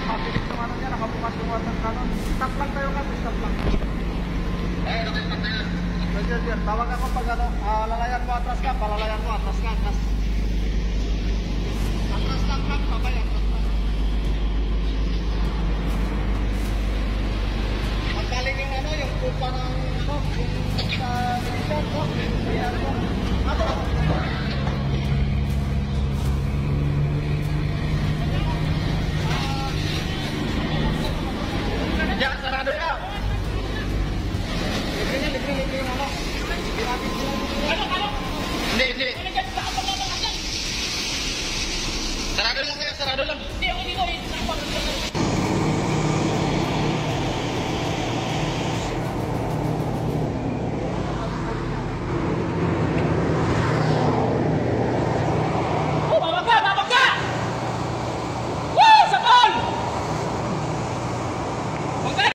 mabilis yung ano niya, nakabukas yung water cannon. Stop lang tayo kasi, stop lang. Roger, tawag ako pag ano, lalayan mo atras ka, palalayan mo atras ka, atras. Atras lang, babay, atras lang. Pagkaling yung ano, yung kupa ng ano, yung sa militar, no? Ayan mo. Ako,